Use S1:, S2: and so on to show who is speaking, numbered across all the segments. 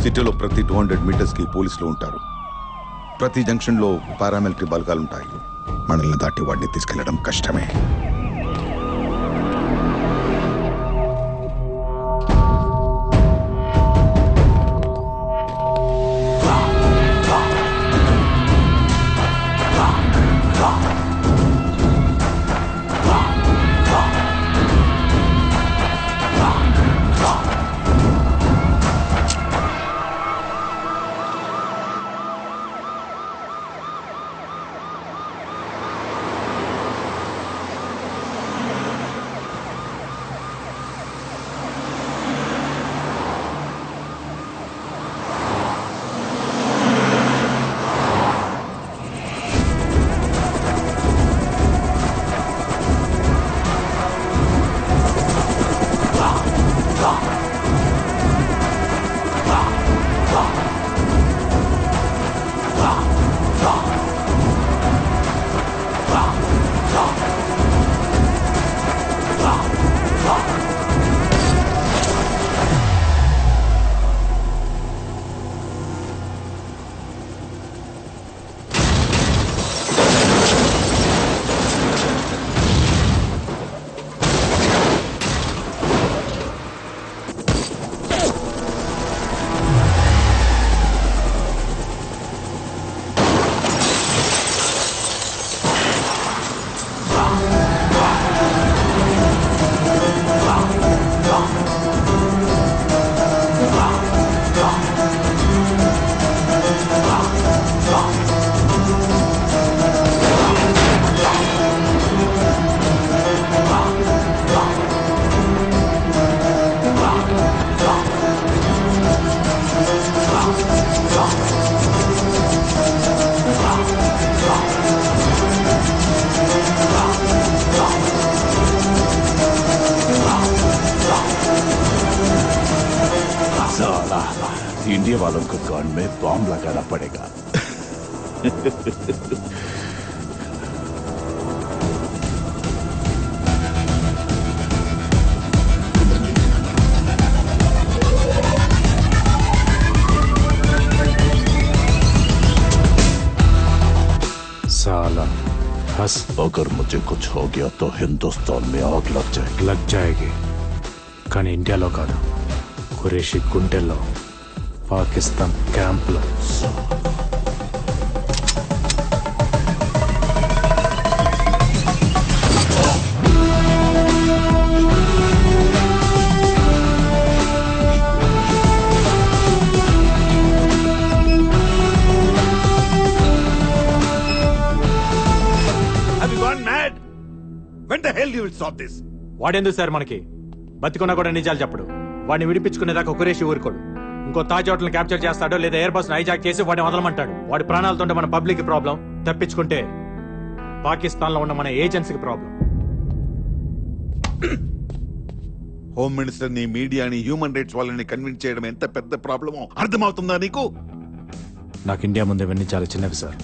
S1: సిటీలో ప్రతి 200 మీటర్స్కి పోలీసులు ఉంటారు. ప్రతి జంక్షన్లో పారామిలిటరీ బలగాలుంటాయి. మనల్ని దాటి వాడిని తీసుకెళ్లడం కష్టమే.
S2: इंडिया वालों को कान में बॉम्ब लगाना पड़ेगा.
S3: साला बस
S2: अगर मुझे कुछ हो गया तो हिंदुस्तान में आग लग जाएगी.
S3: కానీ ఇండియాలో కాదు, ఖురేషీ గుంటెల్లో, పాకిస్తాన్ క్యాంప్లో.
S2: Have you gone mad? When the hell you will stop this?
S3: వాడెందుకు సార్ మనకి? బతికున్నా కూడా నిజాలు చెప్పడు. వాడిని విడిపించుకునేదాకా ఖురేషీ ఊరుకోడు. ఇంకో తాజ్ హోటల్ని క్యాప్చర్ చేస్తాడో లేదా ఎయిర్ బస్ హైజాక్ చేసి వాడిని వదలమంటాడు. వాడి ప్రాణాలతో మన పబ్లిక్ ప్రాబ్లం, తప్పించుకుంటే పాకిస్తాన్ లో ఉన్న మన ఏజెన్సీకి ప్రాబ్లం.
S1: హోమ్ మినిస్టర్ ని, మీడియాని, హ్యూమన్ రైట్స్ వాళ్ళని కన్విన్స్ చేయడం ఎంత పెద్ద ప్రాబ్లమో అర్థమవుతుందా నీకు?
S3: నాకు ఇండియా ముందు ఇవన్నీ చాలా చిన్నవి సార్.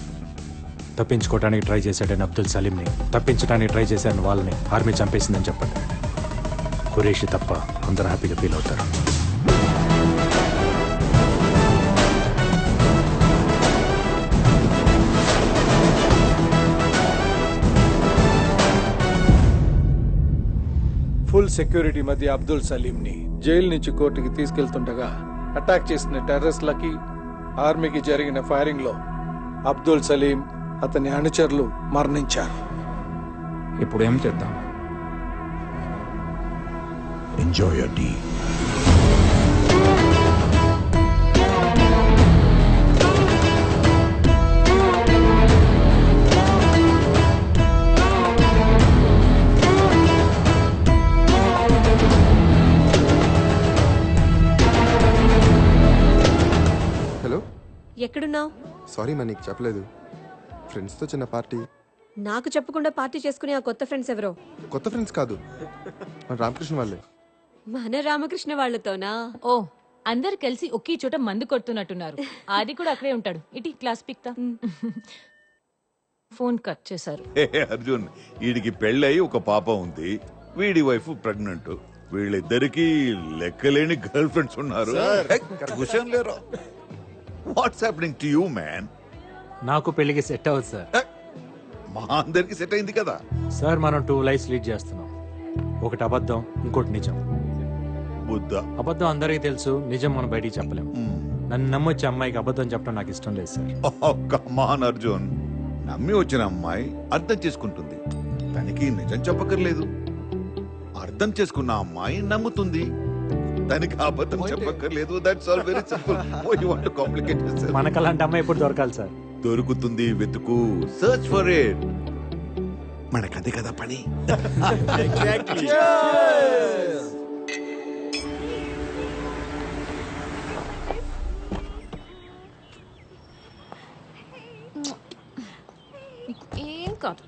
S3: తప్పించుకోవడానికి ట్రై చేశాడని అబ్దుల్ సలీంని, తప్పించడానికి ట్రై చేశాడని వాళ్ళని ఆర్మీ చంపేసిందని చెప్పండి. ఖురేషీ తప్ప అందరూ హ్యాపీగా ఫీల్ అవుతారు.
S4: ఫుల్ సెక్యూరిటీ మధ్య అబ్దుల్ సలీంని జైలు నుంచి కోర్టుకి తీసుకెళ్తుండగా అటాక్ చేసిన టెర్రరిస్టులకి, ఆర్మీకి జరిగిన ఫైరింగ్ లో అబ్దుల్ సలీం, అతని అనుచరులు మరణించారు.
S5: ఇప్పుడు ఏం చేద్దాం?
S2: Enjoy your tea.
S6: హలో,
S7: ఎక్కడున్నావు?
S6: సారీ మా నీకు చెప్పలేదు. ఫ్రెండ్స్తో చిన్న పార్టీ.
S7: నాకు చెప్పకుండా పార్టీ చేసుకునే ఆ కొత్త ఫ్రెండ్స్ ఎవరో?
S6: కొత్త ఫ్రెండ్స్ కాదు, మన రామకృష్ణ వాళ్ళే.
S7: మన రామకృష్ణ వాళ్ళతోనా?
S8: ఓ, అందరు కలిసి ఒకే చోట మందు కొడుతున్నట్టున్నారు. ఆది కూడా అక్కడే ఉంటాడు. ఇటీ క్లాస్ పిక్తా. ఫోన్ కట్ చేశారు.
S1: అర్జున్, వీడికి పెళ్ళయి ఒక పాప ఉంది, వీడి వైఫ్ ప్రెగ్నెంట్. వీళ్ళిద్దరికి లెక్కలేని గర్ల్ ఫ్రెండ్స్ ఉన్నారు. క్వశ్చన్ లేరు. What's happening to you man?
S3: నాకు పెళ్లికి సెట్ అవ్వదు సార్.
S1: మా అందరికి సెట్ అయింది కదా.
S3: సార్ మనం 2 లైఫ్స్ లీడ్ చేస్తున్నాం. ఒకటి అబద్ధం, ఇంకోటి నిజం.
S1: బుద్ధ.
S3: అబద్ధం అందరికీ తెలుసు, నిజం మనం బయటికి చెప్పలేం. నన్ను నమ్మొచ్చే అమ్మాయికి అబద్ధం చెప్పడం నాకు ఇష్టం లేదు సార్.
S1: కమాన్ అర్జున్, నమ్మి వచ్చిన అమ్మాయి అర్థం చేసుకుంటుంది. తనకి నిజం చెప్పక్కర్లేదు. అర్థం చేసుకున్న అమ్మాయి నమ్ముతుంది. దానికి అబద్ధం చెప్పక్కర్లేదు. That's all very simple. Why you want to complicate this?
S3: మనకు అలాంటి అమ్మాయి ఎప్పుడు దొరకాలి సార్?
S1: దొరుకుతుంది, వెతుకు, సర్చ్ ఫర్ ఇట్. మనకదే కదా పని.
S8: ఏం కాదు.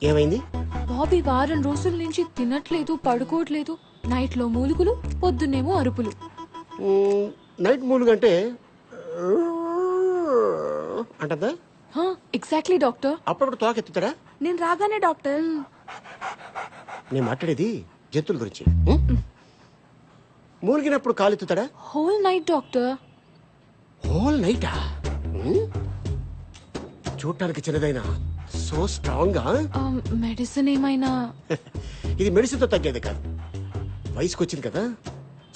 S9: ఏమైంది?
S8: బాబీ వారం రోజుల నుంచి తినట్లేదు, పడుకోవట్లేదు. నైట్ లో మూలుగులు, పొద్దున్నేమో అరుపులు.
S9: నైట్ మూలుగంటే అంటదా?
S8: Exactly doctor.
S9: అప్పుడప్పుడు తోకెత్తుతారా?
S8: నేను రాగానే డాక్టర్.
S9: నేను మాట్లాడేది జంతువుల గురించి. మూలిగినప్పుడు కాలెత్తుతాడా?
S8: Whole night doctor.
S9: హోల్ నైటా? చూడటానికి చిన్నదైనా సో స్ట్రాంగ్.
S8: మెడిసిన్ ఏమైనా?
S9: ఇది మెడిసిన్ తో తగ్గేది కాదు. వయసుకు వచ్చింది కదా,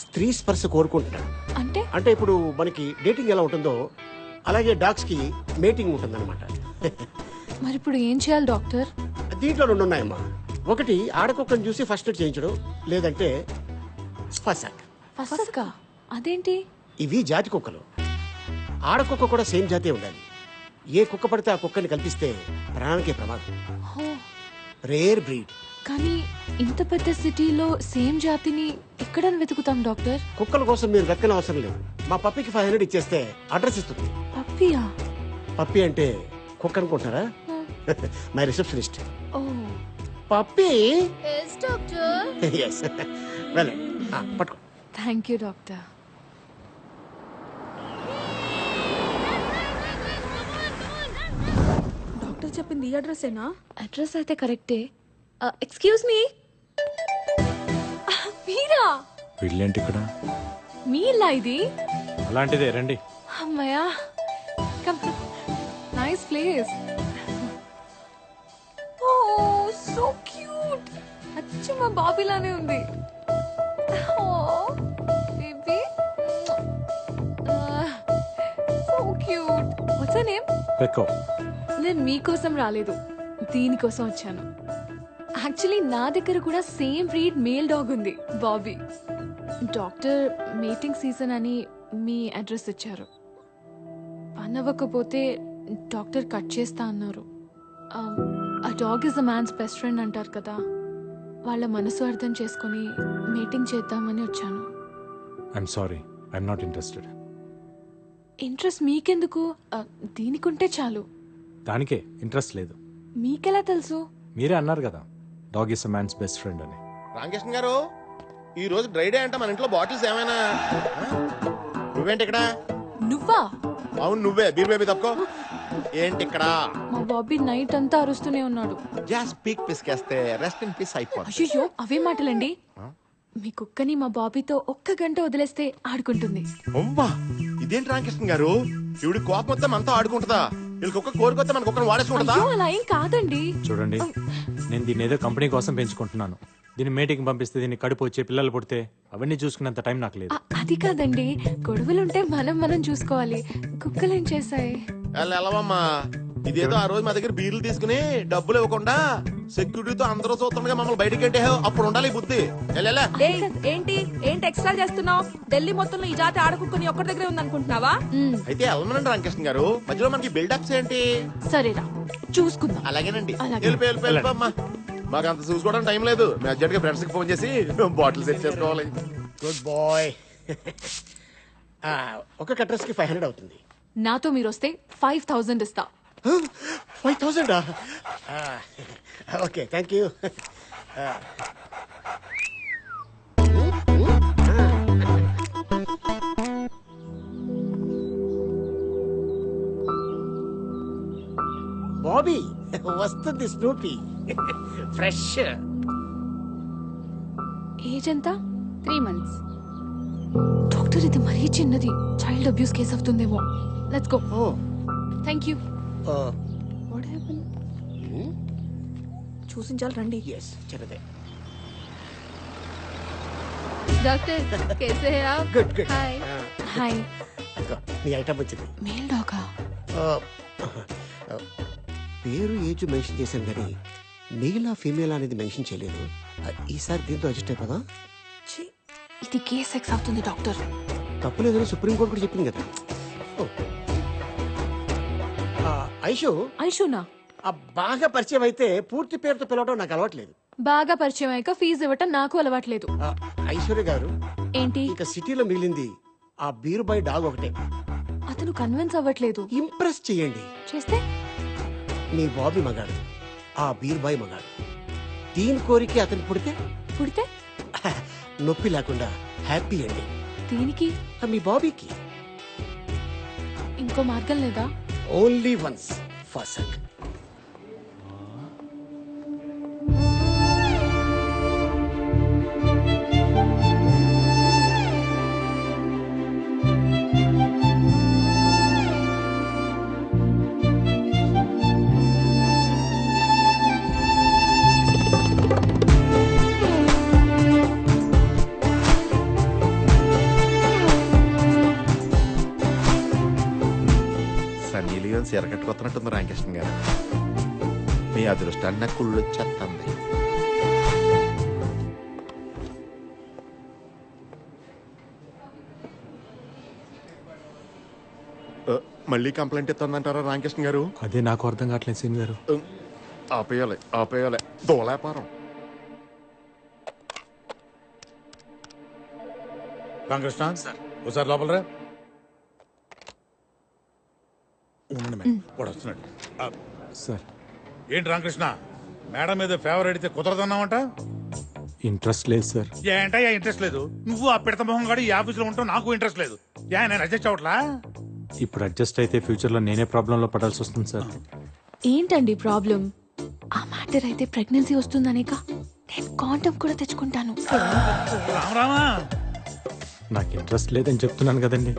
S9: స్త్రీ స్పర్శ కోరుకుంటున్నాడు.
S8: అంటే
S9: అంటే ఇప్పుడు మనకి డేటింగ్ ఎలా ఉంటుందో అలాగే డాగ్స్ కి మేటింగ్ ఉంటుందన్నమాట.
S8: మరి ఇప్పుడు ఏం చేయాలి డాక్టర్?
S9: దీంట్లో 2 ఉన్నాయమ్మా. ఒకటి ఆడకుక్కని చూసి ఫస్ట్ ఎయిడ్ చేయించడం, లేదంటే ఫసాక్.
S8: ఫసకా? అదేంటి?
S9: ఇవి జాతి కుక్కలు. ఆడకుక్క కూడా సేమ్ జాతే ఉండాలి. ఏ కుక్క పడితే ఆ కుక్కని కల్పిస్తే ప్రాణానికే ప్రమాదం. Rare breed.
S8: కానీ ఇంత పెద్ద సిటీలో సేమ్ జాతిని ఎక్కడ వెతుకుతాం డాక్టర్?
S9: కుక్కల కోసం మీరు వెతకని అవసరం లేదు. మా పప్పికి 500 ఇచ్చేస్తే అడ్రస్ ఇస్తుంది.
S8: పప్పియా?
S9: పప్పి అంటే కుక్క అనుకుంటారా? My receptionist.
S8: Oh
S9: puppy.
S8: Yes doctor.
S9: Yes. వెళ్ళండి, పట్టుకో.
S8: Thank you doctor.
S7: డాక్టర్ చెప్పింది ఈ అడ్రస్సేనా?
S8: అడ్రస్ అయితే కరెక్టే. Excuse me. మీరా?
S3: వీళ్ళేంటి ఇక్కడ?
S8: మీ ఇల్లా ఇది?
S3: అలాంటిదే, రండి.
S8: అమ్మయ్యా. Come. Nice place. Oh so cute. అచ్చం మా బాబీలానే ఉంది. Oh baby. So cute. What's your name?
S3: పెక్కో.
S8: నేను మీకోసం రాలేదు, దీనికోసం వచ్చాను. యాక్చువల్లీ నా దగ్గర కూడా సేమ్ బ్రీడ్ మేల్ డాగ్ ఉంది, బాబీ. డాక్టర్ మీటింగ్ సీజన్ అని మీ అడ్రస్ ఇచ్చారు. పని అవ్వకపోతే డాక్టర్ కట్ చేస్తా అన్నారు. ఆ dog is a man's best friend అంటారు కదా, వాళ్ళ మనసు అర్థం చేసుకొని మీటింగ్ చేద్దామని వచ్చాను.
S3: I'm sorry, I'm not interested.
S8: Interest మీకెందుకు? దీనికుంటే చాలు.
S3: దానికే ఇంట్రెస్ట్ లేదు.
S8: మీకెలా తెలుసు?
S3: మీరే అన్నారు కదా, dog is a man's best friend అని.
S10: రామకృష్ణ గారు, ఈ రోజు డ్రై డే అంట. మన ఇంట్లో బాటిల్స్ ఏమైనా? నువ్వేంటి ఇక్కడ?
S8: నువ్వా?
S10: అవును నువ్వే. బీర్ బేబీ తప్పుకో. ఏంటి ఇక్కడ?
S8: మా బాబీ నైట్ అంతా అరుస్తూనే ఉన్నాడు.
S10: గ్యాస్ పీక్ పిసికేస్తే రెస్ట్ ఇన్ పీస్ అయిపోతుంది.
S8: అయ్యో అవే మాటలండి. మీ కుక్కని మా బాబీతో 1 గంట వదిలేస్తే ఆడుకుంటుంది.
S10: అవ్వా, ఇదేంటి రామకృష్ణ గారు? ఇవిడి కోపం వస్తే మనతో ఆడుకుంటుందా? వీళ్ళకి ఒక్క కోరికొస్తే మన కుక్కను వాడేసుకుంటుందా?
S8: అయ్యో అలా ఏం కాదండి.
S3: చూడండి, నేను దీన్ని ఏదో కంపెనీ కోసం పెంచుకుంటున్నాను. దీన్ని మీటింగ్ పంపిస్తే దీన్ని కడుపు వచ్చే పిల్లలు పుడితే అవన్నీ చూసుకునేంత టైం నాకు లేదు.
S8: అది కాదండి, గొడవలుంటే మనం చూసుకోవాలి. కుక్కలేం చేశాయి?
S10: వెళ్ళవమ్మా. ఇదేదో ఆ రోజు మా దగ్గర బీర్లు తీసుకుని డబ్బులు ఇవ్వకుండా సెక్యూరిటీతో అందరూ చూస్తుండగా మమ్మల్ని బయటికి అంటే అప్పుడు ఉండాలి ఈ బుద్ధి.
S7: ఏంటి ఏంటి ఎక్స్ట్రా చేస్తున్నావు? ఢిల్లీ మొత్తంలో ఈ జాతి ఆడకుక్కని ఒక్కడి దగ్గరే ఉందనుకుంటున్నావా?
S10: అయితే వెళ్ళమనండి రామకృష్ణ గారు. మధ్యలో మనకి బిల్డప్స్ ఏంటి?
S8: సరేరా చూసుకుందాం.
S10: అలాగేనండి.
S8: అలాగే.
S10: వెళ్ళిపోమ్మా. మాకు అంత చూసుకోవడం టైం లేదు. మేము అర్జెంట్ గా ఫ్రెండ్స్ కి ఫోన్ చేసి బాటిల్ సెట్ చేసుకోవాలి.
S9: Good boy. ఒక అడ్రస్ కి 500 అవుతుంది.
S8: నాతో మీరు వస్తే 5000 ఇస్తా.
S9: 5000? Okay, thank you. బాబీ వస్తుంది స్నూపీ ఫ్రెష్.
S8: ఏజ్ ఎంత?
S7: 3 months.
S8: డాక్టర్ ఇది మరీ చిన్నది, చైల్డ్ అబ్యూస్ కేసు అవుతుందేమో. Let's go.
S9: Oh
S8: thank you.
S7: What happened? చూసించాలి రండి.
S9: ఎస్ చిన్నదే.
S7: డాక్టర్ कैसे हैं आप?
S9: Good good.
S7: Hi.
S8: హాయ్.
S9: నీ ఐటమ్ వచ్చింది.
S8: మేల్ డాగా?
S9: పేరు ఏజ్ మెన్షన్ చేశాను కానీ మేలా ఫీమేల్ అనేది మెన్షన్ చేయలేదు. ఈసారి దీంతో అడ్జస్ట్ అయిపోదా?
S7: ఛీ,
S8: ఇది కేస్ సెక్స్ అవుతుంది డాక్టర్.
S9: తప్పులేదని సుప్రీంకోర్టు కూడా చెప్పింది కదా. ఓ. ఐషు
S8: ఐషునా?
S9: బాగా పరిచయం అయితే పూర్తి పేరుతో పిలవడం నాకు అలవాట్లేదు.
S8: బాగా పరిచయం అయ్యాక ఫీజు ఇవ్వటం నాకు అలవాట్లేదు.
S9: ఐశ్వర్య గారు,
S8: ఏంటి?
S9: ఇక సిటీలో మిగిలింది ఆ బీరుబాయ్ డాగ్ ఒకటే.
S8: అతను కన్విన్స్ అవ్వట్లేదు.
S9: ఇంప్రెస్ చేయండి.
S8: చేస్తే?
S9: మీ బాబీ మగాడు, ఆ బీరుబాయ్ మగాడు. దీని కోరిక అతను పుడితే
S8: పుడితే
S9: నొప్పి లేకుండా హ్యాపీ అండి.
S8: దీనికి
S9: మీ బాబీకి
S8: ఇంకో మార్గం లేదా?
S9: Only once for suck.
S10: Sunny Leone సిరకట్టుకొస్తున్నట్టుంది రామకృష్ణ గారు. మీ అదృష్టాన్ని నాకు కుళ్ళు వచ్చేస్తుంది. మళ్ళీ కంప్లైంట్ ఇస్తుందంటారా రామకృష్ణ గారు?
S3: అదే నాకు అర్థం కావట్లేదు సీన్ గారు.
S10: ఆపేయాలి ఆపేయాలి, దోలాపారం.
S2: రామకృష్ణ ఒకసారి లోపల రా. ఉండండి మేడం, వాడు వస్తున్నాడు.
S3: సార్,
S2: ఏంటి రామకృష్ణ, మేడం మీద ఫేవర్ అడిగితే కుదరదన్నావంట?
S3: ఇంట్రెస్ట్ లేదు సార్.
S2: ఏంటయ్యా ఇంట్రెస్ట్ లేదు? నువ్వు ఆ పిడత మొహం గాడి ఈ ఆఫీసులో ఉంటావు, నాకు ఇంట్రెస్ట్ లేదు. నేను అడ్జస్ట్ అవట్లా?
S3: ఇప్పుడు అడ్జస్ట్ అయితే ఫ్యూచర్ లో నేనే ప్రాబ్లం లో పడాల్సి వస్తుంది సార్.
S8: ఏంటండి ప్రాబ్లం? ఆ మ్యాటర్ అయితే ప్రెగ్నెన్సీ వస్తుందనేక నేను కాంటమ్ కూడా తెచ్చుకుంటాను.
S2: రామరామా,
S3: నాకు ఇంట్రెస్ట్ లేదని చెప్తున్నాను కదండి.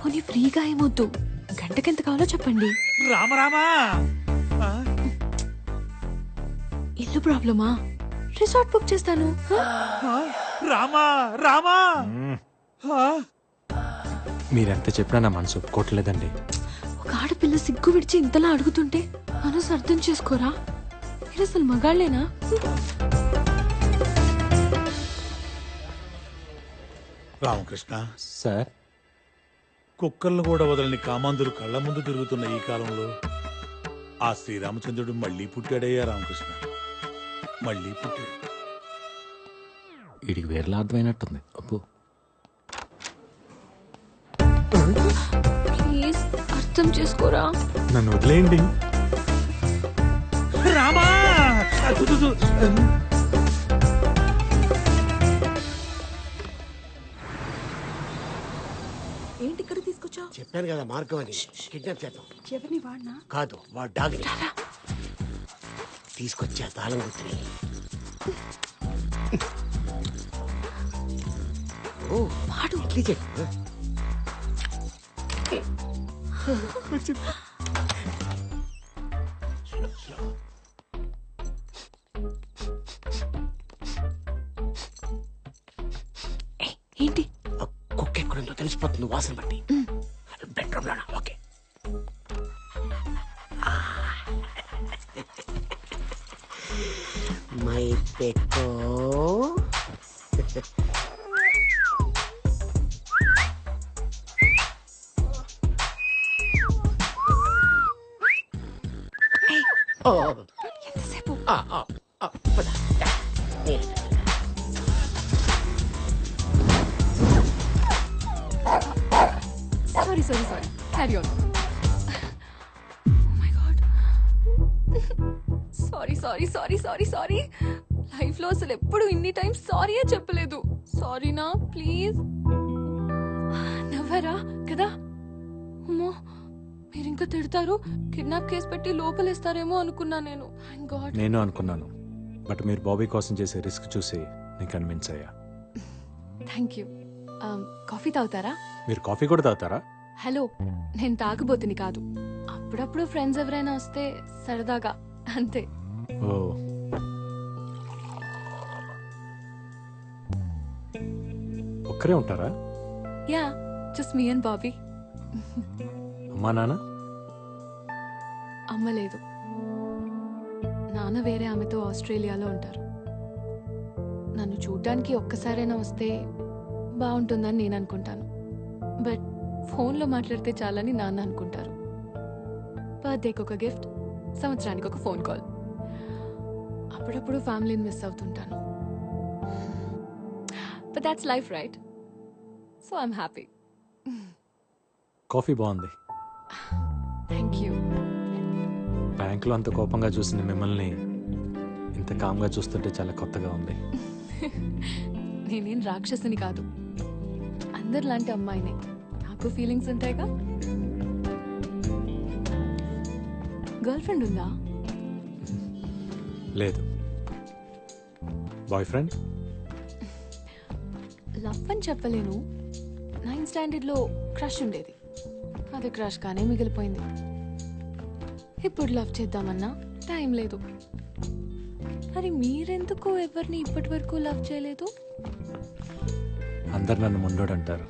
S8: పోనీ ఫ్రీగా ఏమొద్దు, గంటకెంత కావాలో చెప్పండి.
S2: రామరామా,
S8: ఇల్లు ప్రాబ్లమా? రిసార్ట్ బుక్ చేస్తాను.
S2: రామా రామా.
S3: మీరెంత చెప్పినా నా మనసు ఒప్పుకోవట్లేదండి.
S8: ఒక ఆడపిల్ల సిగ్గు విడిచి ఇంతలా అడుగుతుంటే మనసు అర్థం చేసుకోరా? మీరు అసలు మగాళ్ళేనా?
S2: రామకృష్ణ
S3: సార్,
S2: కుక్కర్లు కూడా వదలని కామాంధులు కళ్ళ ముందు తిరుగుతున్న ఈ కాలంలో ఆ శ్రీరామచంద్రుడు మళ్ళీ పుట్టాడయ్యా రామకృష్ణ, మళ్ళీ పుట్టాడు.
S3: వీడికి వేరేలా అర్థమైనట్టుంది. అబ్బో,
S8: ప్లీజ్ అర్థం చేసుకోరా.
S3: నన్ను వదిలేయండి.
S2: రామా,
S7: ఏంటి ఇక్కడ తీసుకొచ్చావు?
S9: చెప్పాను కదా మార్గం అని. కిడ్నాప్ చేద్దాం.
S7: ఎవరిని వాడినా?
S9: కాదు, వాడు డాగ్ తీసుకొచ్చా తాళం గుర్తుని. ఓ వాడు ఇడ్లీ చెప్పు.
S8: ఏంటి?
S9: కుక్క ఎక్కడుందో తెలిసిపోతుంది వాసన బట్టి. బెడ్రూమ్ లోనా? ఓకే. మై పెక్కో.
S8: ఎంతసేపు?
S9: పద.
S8: Sorry sorry sorry, carry on. My God, sorry sorry sorry sorry sorry. Life లో అసలు ఎప్పుడు ఇన్ని టైమ్స్ సారీయే చెప్పలేదు. సారీనా ప్లీజ్. నవ్వరా కదా? అమ్మో, మీరు ఇంకా తిడతారు, కిడ్నాప్ కేసు పెట్టి లోపలేస్తారేమో అనుకున్నా నేను. గాడ్.
S3: నేను అనుకున్నాను, బట్ మీరు బాబీ కోసం చేసే రిస్క్ చూసి నేను కన్విన్స్ అయ్యా.
S8: Thank you. కాఫీ తాగుతారా?
S3: మీరు కాఫీ కూడా తాగుతారా?
S8: హలో, నేను తాగబోతుని కాదు. అప్పుడప్పుడు ఫ్రెండ్స్ ఎవరైనా వస్తే సరదాగా, అంతే.
S3: ఓ, ఒక్కరే ఉంటారా?
S8: Yeah, just me and Bobby.
S3: అమ్మా నాన్న?
S8: అమ్మ లేదు. నాన్న వేరే ఆమెతో ఆస్ట్రేలియాలో ఉంటారు. నన్ను చూడటానికి ఒక్కసారైనా వస్తే బాగుంటుందని నేను అనుకుంటాను, బట్ ఫోన్లో మాట్లాడితే చాలని నాన్న అనుకుంటారు. బర్త్డేకి ఒక గిఫ్ట్, సంవత్సరానికి ఒక ఫోన్ కాల్. అప్పుడప్పుడు ఫ్యామిలీని మిస్ అవుతుంటాను. But that's life, right? So I'm happy.
S3: Coffee బాగుంది.
S8: Thank you.
S3: బ్యాంకులో అంత కోపంగా చూసిన మిమ్మల్ని ఇంత కామ్గా చూస్తుంటే చాలా కొత్తగా ఉంది.
S8: నేనేం రాక్షసుని కాదు, అందరిలాంటి అమ్మాయినే. నాకు ఫీలింగ్స్ ఉంటాయిగా. గర్ల్ ఫ్రెండ్ ఉందా?
S3: లేదు. Boy friend?
S8: లవ్ అని చెప్పలేను. 9th స్టాండర్డ్లో క్రష్ ఉండేది, అది క్రష్ కానీ మిగిలిపోయింది. ఇప్పుడు లవ్ చేద్దామన్నా టైం లేదు. మరి మీరెందుకు ఎవరిని ఇప్పటి వరకు లవ్ చేయలేదు?
S3: అందరు నన్ను ముండోడు అంటారు.